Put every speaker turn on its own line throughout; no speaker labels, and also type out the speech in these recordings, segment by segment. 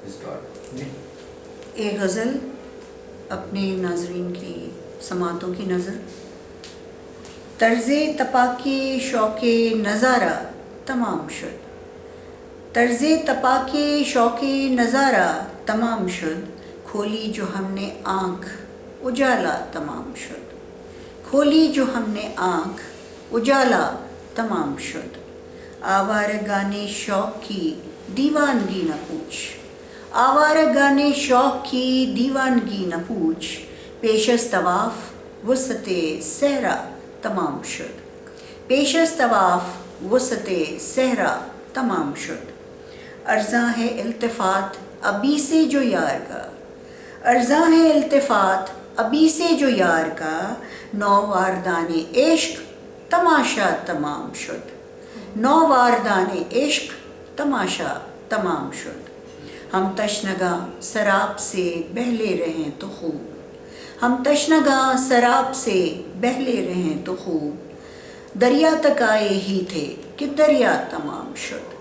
ایک غزل اپنے ناظرین کی سماعتوں کی نظر. طرز تپاکی شوق نظارہ تمام شد. طرز تپاکی شوق نظارہ تمام شد. کھولی جو ہم نے آنکھ اجالا تمام شد. کھولی جو ہم نے آنکھ اجالا تمام شد. آوارگان شوق کی دیوانگی نہ پوچھ. آوارگان شوق کی دیوانگی نہ پوچھ. پیش از طواف وسعت صحرا تمام شد. پیش از طواف وسعت صحرا تمام شد. ارزاں ہے التفات ابھی سے جو یار کا. ارزاں ہے التفات ابھی سے جو یار کا. نوواردان عشق تماشا تمام شد. نوواردان عشق تماشا تمام شد. ہم تشنگاں سراب سے بہلے رہیں تو خوب. ہم تشنگاں سراب سے بہلے رہیں تو خوب. دریا تک آئے ہی تھے کہ دریا تمام شد.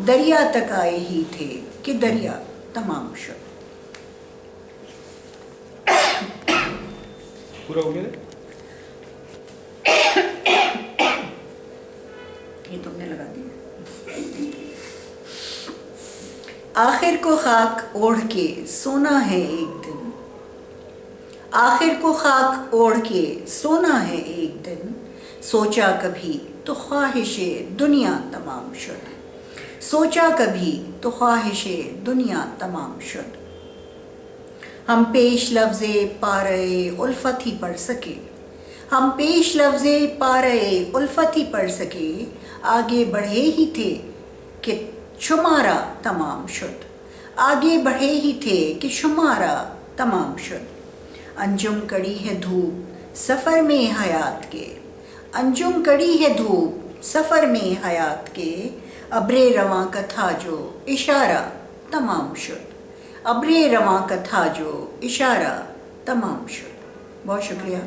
دریا تک آئے ہی تھے کہ دریا تمام شد.
پورا ہو گیا
یہ تم نے لگا دیا. آخر کو خاک اوڑھ کے سونا ہے ایک دن. آخر کو خاک اوڑھ کے سونا ہے ایک دن. سوچا کبھی تو خواہش دنیا تمام شد. سوچا کبھی تو خواہش دنیا تمام شد. ہم پیش لفظ پارے الفت ہی پڑھ سکے. ہم پیش لفظ پارے الفت ہی پڑھ سکے. آگے بڑھے ہی تھے کہ شمارا تمام شد. آگے بڑھے ہی تھے کہ شمارا تمام شد. انجم کڑی ہے دھوپ سفر میں حیات کے. انجم کڑی ہے دھوپ سفر میں حیات کے. ابر رواں کا تھا جو اشارہ تمام شد. ابر رواں کا تھا جو اشارہ تمام شد. بہت شکریہ.